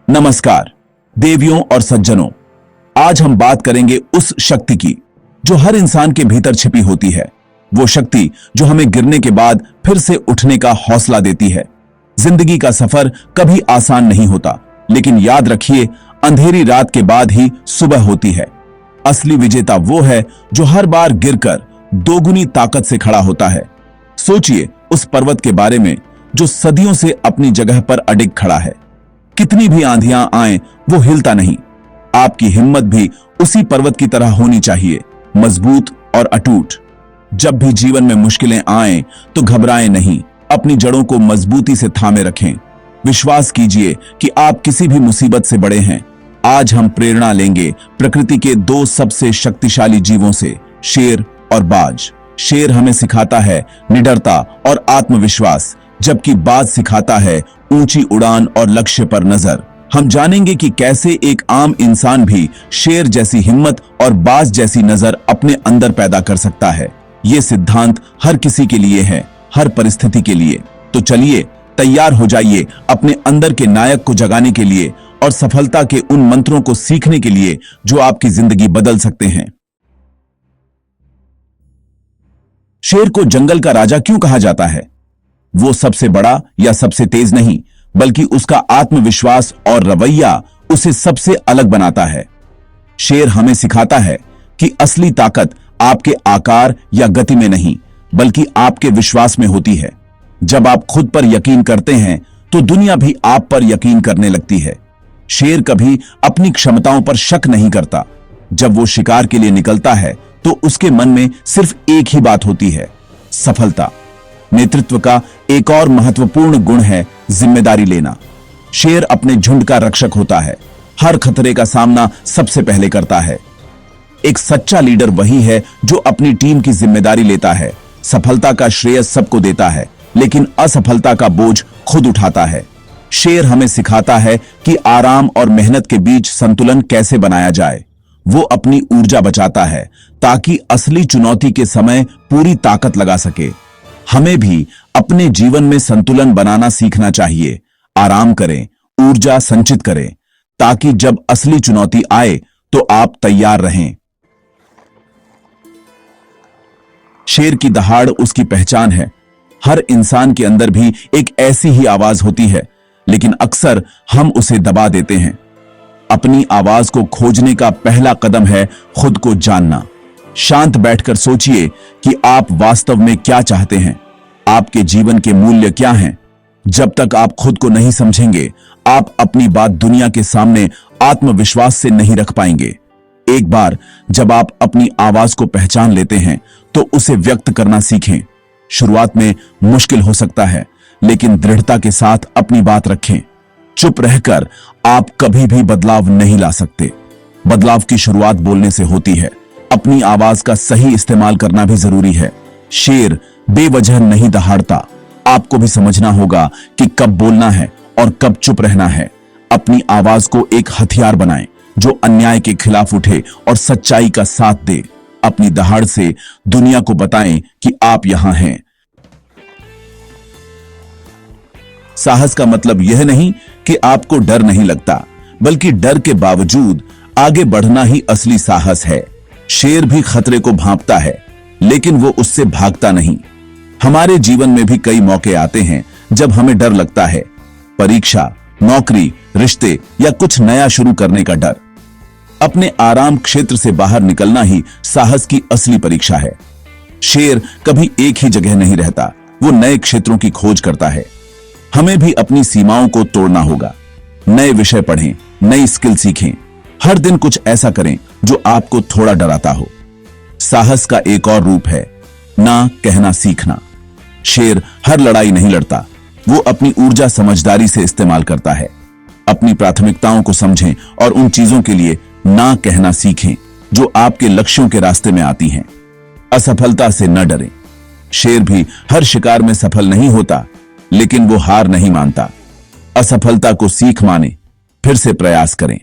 नमस्कार देवियों और सज्जनों, आज हम बात करेंगे उस शक्ति की जो हर इंसान के भीतर छिपी होती है। वो शक्ति जो हमें गिरने के बाद फिर से उठने का हौसला देती है। जिंदगी का सफर कभी आसान नहीं होता, लेकिन याद रखिए, अंधेरी रात के बाद ही सुबह होती है। असली विजेता वो है जो हर बार गिरकर दोगुनी ताकत से खड़ा होता है। सोचिए उस पर्वत के बारे में जो सदियों से अपनी जगह पर अडिग खड़ा है। कितनी भी आंधियां आए वो हिलता नहीं। आपकी हिम्मत भी उसी पर्वत की तरह होनी चाहिए, मजबूत और अटूट। जब भी जीवन में मुश्किलें आए तो घबराएं नहीं, अपनी जड़ों को मजबूती से थामे रखें। विश्वास कीजिए कि आप किसी भी मुसीबत से बड़े हैं। आज हम प्रेरणा लेंगे प्रकृति के दो सबसे शक्तिशाली जीवों से, शेर और बाज। शेर हमें सिखाता है निडरता और आत्मविश्वास, जबकि बाज सिखाता है ऊंची उड़ान और लक्ष्य पर नजर। हम जानेंगे कि कैसे एक आम इंसान भी शेर जैसी हिम्मत और बाज जैसी नजर अपने अंदर पैदा कर सकता है। ये सिद्धांत हर किसी के लिए है, हर परिस्थिति के लिए। तो चलिए तैयार हो जाइए अपने अंदर के नायक को जगाने के लिए और सफलता के उन मंत्रों को सीखने के लिए जो आपकी जिंदगी बदल सकते हैं। शेर को जंगल का राजा क्यों कहा जाता है? वो सबसे बड़ा या सबसे तेज नहीं, बल्कि उसका आत्मविश्वास और रवैया उसे सबसे अलग बनाता है। शेर हमें सिखाता है कि असली ताकत आपके आकार या गति में नहीं, बल्कि आपके विश्वास में होती है। जब आप खुद पर यकीन करते हैं तो दुनिया भी आप पर यकीन करने लगती है। शेर कभी अपनी क्षमताओं पर शक नहीं करता। जब वो शिकार के लिए निकलता है तो उसके मन में सिर्फ एक ही बात होती है, सफलता। नेतृत्व का एक और महत्वपूर्ण गुण है जिम्मेदारी लेना। शेर अपने झुंड का रक्षक होता है, हर खतरे का सामना सबसे पहले करता है। एक सच्चा लीडर वही है जो अपनी टीम की जिम्मेदारी लेता है, सफलता का श्रेय सबको देता है, लेकिन असफलता का बोझ खुद उठाता है। शेर हमें सिखाता है कि आराम और मेहनत के बीच संतुलन कैसे बनाया जाए। वो अपनी ऊर्जा बचाता है ताकि असली चुनौती के समय पूरी ताकत लगा सके। हमें भी अपने जीवन में संतुलन बनाना सीखना चाहिए। आराम करें, ऊर्जा संचित करें, ताकि जब असली चुनौती आए तो आप तैयार रहें। शेर की दहाड़ उसकी पहचान है। हर इंसान के अंदर भी एक ऐसी ही आवाज होती है, लेकिन अक्सर हम उसे दबा देते हैं। अपनी आवाज को खोजने का पहला कदम है खुद को जानना। शांत बैठकर सोचिए कि आप वास्तव में क्या चाहते हैं, आपके जीवन के मूल्य क्या हैं। जब तक आप खुद को नहीं समझेंगे, आप अपनी बात दुनिया के सामने आत्मविश्वास से नहीं रख पाएंगे। एक बार जब आप अपनी आवाज को पहचान लेते हैं तो उसे व्यक्त करना सीखें। शुरुआत में मुश्किल हो सकता है, लेकिन दृढ़ता के साथ अपनी बात रखें। चुप रहकर आप कभी भी बदलाव नहीं ला सकते। बदलाव की शुरुआत बोलने से होती है। अपनी आवाज का सही इस्तेमाल करना भी जरूरी है। शेर बेवजह नहीं दहाड़ता। आपको भी समझना होगा कि कब बोलना है और कब चुप रहना है। अपनी आवाज को एक हथियार बनाएं जो अन्याय के खिलाफ उठे और सच्चाई का साथ दे। अपनी दहाड़ से दुनिया को बताएं कि आप यहां हैं। साहस का मतलब यह नहीं कि आपको डर नहीं लगता, बल्कि डर के बावजूद आगे बढ़ना ही असली साहस है। शेर भी खतरे को भांपता है, लेकिन वो उससे भागता नहीं। हमारे जीवन में भी कई मौके आते हैं जब हमें डर लगता है। परीक्षा, नौकरी, रिश्ते या कुछ नया शुरू करने का डर। अपने आराम क्षेत्र से बाहर निकलना ही साहस की असली परीक्षा है। शेर कभी एक ही जगह नहीं रहता, वो नए क्षेत्रों की खोज करता है। हमें भी अपनी सीमाओं को तोड़ना होगा। नए विषय पढ़ें, नई स्किल सीखें, हर दिन कुछ ऐसा करें जो आपको थोड़ा डराता हो। साहस का एक और रूप है ना कहना सीखना। शेर हर लड़ाई नहीं लड़ता, वो अपनी ऊर्जा समझदारी से इस्तेमाल करता है। अपनी प्राथमिकताओं को समझें और उन चीजों के लिए ना कहना सीखें जो आपके लक्ष्यों के रास्ते में आती हैं। असफलता से न डरें। शेर भी हर शिकार में सफल नहीं होता, लेकिन वो हार नहीं मानता। असफलता को सीख माने, फिर से प्रयास करें।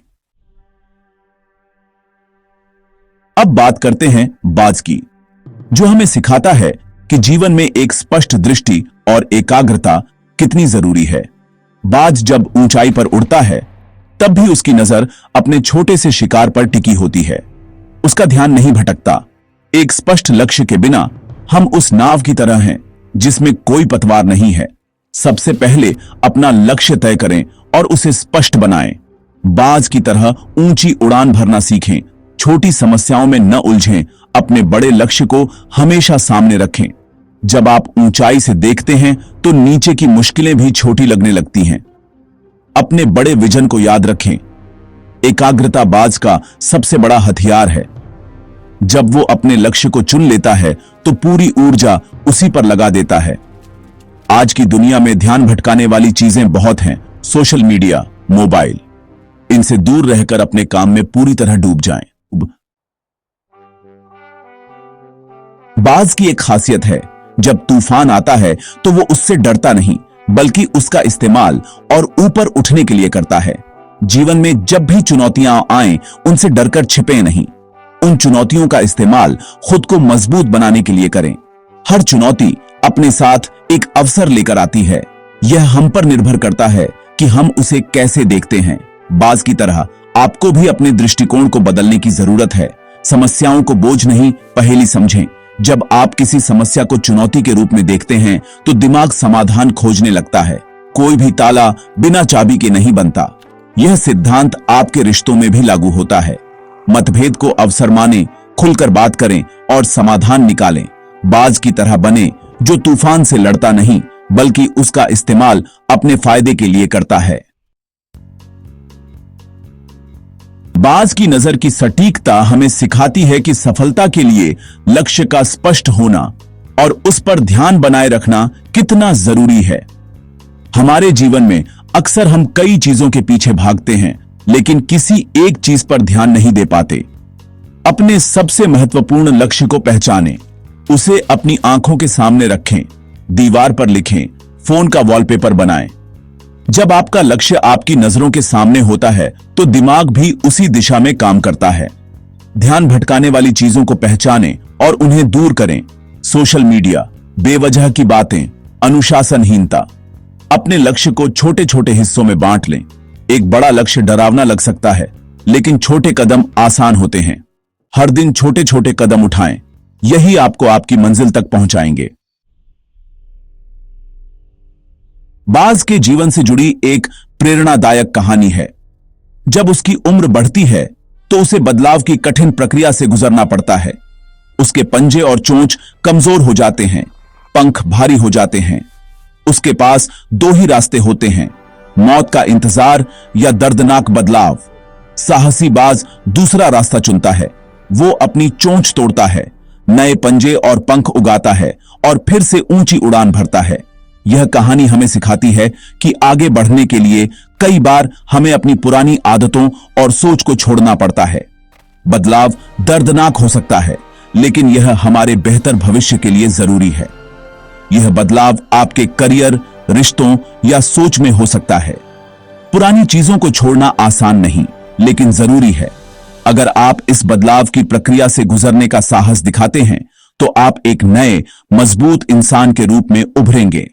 अब बात करते हैं बाज की, जो हमें सिखाता है कि जीवन में एक स्पष्ट दृष्टि और एकाग्रता कितनी जरूरी है। बाज जब ऊंचाई पर उड़ता है तब भी उसकी नजर अपने छोटे से शिकार पर टिकी होती है। उसका ध्यान नहीं भटकता। एक स्पष्ट लक्ष्य के बिना हम उस नाव की तरह हैं जिसमें कोई पतवार नहीं है। सबसे पहले अपना लक्ष्य तय करें और उसे स्पष्ट बनाएं। बाज की तरह ऊंची उड़ान भरना सीखें। छोटी समस्याओं में न उलझें। अपने बड़े लक्ष्य को हमेशा सामने रखें। जब आप ऊंचाई से देखते हैं तो नीचे की मुश्किलें भी छोटी लगने लगती हैं। अपने बड़े विजन को याद रखें। एकाग्रता बाज का सबसे बड़ा हथियार है। जब वो अपने लक्ष्य को चुन लेता है तो पूरी ऊर्जा उसी पर लगा देता है। आज की दुनिया में ध्यान भटकाने वाली चीजें बहुत हैं। सोशल मीडिया, मोबाइल, इनसे दूर रहकर अपने काम में पूरी तरह डूब जाएं। बाज की एक खासियत है, जब तूफान आता है तो वो उससे डरता नहीं बल्कि उसका इस्तेमाल और ऊपर उठने के लिए करता है। जीवन में जब भी चुनौतियां आएं, उनसे डरकर छिपे नहीं। उन चुनौतियों का इस्तेमाल खुद को मजबूत बनाने के लिए करें। हर चुनौती अपने साथ एक अवसर लेकर आती है। यह हम पर निर्भर करता है कि हम उसे कैसे देखते हैं। बाज की तरह आपको भी अपने दृष्टिकोण को बदलने की जरूरत है। समस्याओं को बोझ नहीं, पहेली समझें। जब आप किसी समस्या को चुनौती के रूप में देखते हैं तो दिमाग समाधान खोजने लगता है। कोई भी ताला बिना चाबी के नहीं बनता। यह सिद्धांत आपके रिश्तों में भी लागू होता है। मतभेद को अवसर माने, खुलकर बात करें और समाधान निकालें। बाज की तरह बने जो तूफान से लड़ता नहीं बल्कि उसका इस्तेमाल अपने फायदे के लिए करता है। बाज की नजर की सटीकता हमें सिखाती है कि सफलता के लिए लक्ष्य का स्पष्ट होना और उस पर ध्यान बनाए रखना कितना जरूरी है। हमारे जीवन में अक्सर हम कई चीजों के पीछे भागते हैं लेकिन किसी एक चीज पर ध्यान नहीं दे पाते। अपने सबसे महत्वपूर्ण लक्ष्य को पहचानें, उसे अपनी आंखों के सामने रखें, दीवार पर लिखें, फोन का वॉलपेपर बनाएं। जब आपका लक्ष्य आपकी नजरों के सामने होता है तो दिमाग भी उसी दिशा में काम करता है। ध्यान भटकाने वाली चीजों को पहचानें और उन्हें दूर करें। सोशल मीडिया, बेवजह की बातें, अनुशासनहीनता। अपने लक्ष्य को छोटे छोटे हिस्सों में बांट लें। एक बड़ा लक्ष्य डरावना लग सकता है लेकिन छोटे कदम आसान होते हैं। हर दिन छोटे छोटे कदम उठाएं, यही आपको आपकी मंजिल तक पहुंचाएंगे। बाज के जीवन से जुड़ी एक प्रेरणादायक कहानी है। जब उसकी उम्र बढ़ती है तो उसे बदलाव की कठिन प्रक्रिया से गुजरना पड़ता है। उसके पंजे और चोंच कमजोर हो जाते हैं, पंख भारी हो जाते हैं। उसके पास दो ही रास्ते होते हैं, मौत का इंतजार या दर्दनाक बदलाव। साहसी बाज दूसरा रास्ता चुनता है। वो अपनी चोंच तोड़ता है, नए पंजे और पंख उगाता है और फिर से ऊंची उड़ान भरता है। यह कहानी हमें सिखाती है कि आगे बढ़ने के लिए कई बार हमें अपनी पुरानी आदतों और सोच को छोड़ना पड़ता है। बदलाव दर्दनाक हो सकता है लेकिन यह हमारे बेहतर भविष्य के लिए जरूरी है। यह बदलाव आपके करियर, रिश्तों या सोच में हो सकता है। पुरानी चीजों को छोड़ना आसान नहीं लेकिन जरूरी है। अगर आप इस बदलाव की प्रक्रिया से गुजरने का साहस दिखाते हैं तो आप एक नए, मजबूत इंसान के रूप में उभरेंगे।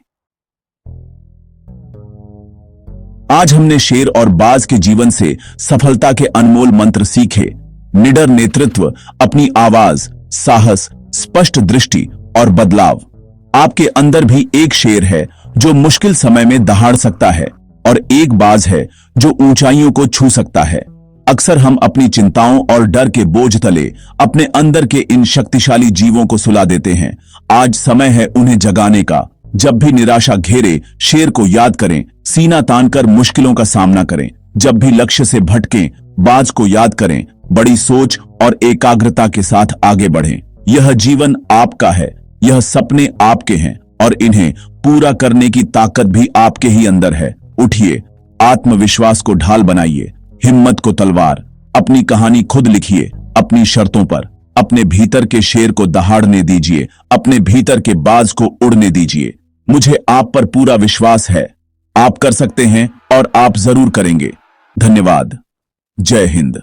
आज हमने शेर और बाज के जीवन से सफलता के अनमोल मंत्र सीखे। निडर नेतृत्व, अपनी आवाज, साहस, स्पष्ट दृष्टि और बदलाव। आपके अंदर भी एक शेर है जो मुश्किल समय में दहाड़ सकता है और एक बाज है जो ऊंचाइयों को छू सकता है। अक्सर हम अपनी चिंताओं और डर के बोझ तले अपने अंदर के इन शक्तिशाली जीवों को सुला देते हैं। आज समय है उन्हें जगाने का। जब भी निराशा घेरे, शेर को याद करें, सीना तानकर मुश्किलों का सामना करें। जब भी लक्ष्य से भटकें, बाज को याद करें, बड़ी सोच और एकाग्रता के साथ आगे बढ़ें। यह जीवन आपका है, यह सपने आपके हैं और इन्हें पूरा करने की ताकत भी आपके ही अंदर है। उठिए, आत्मविश्वास को ढाल बनाइए, हिम्मत को तलवार। अपनी कहानी खुद लिखिए, अपनी शर्तों पर। अपने भीतर के शेर को दहाड़ने दीजिए, अपने भीतर के बाज को उड़ने दीजिए। मुझे आप पर पूरा विश्वास है। आप कर सकते हैं और आप जरूर करेंगे। धन्यवाद। जय हिंद।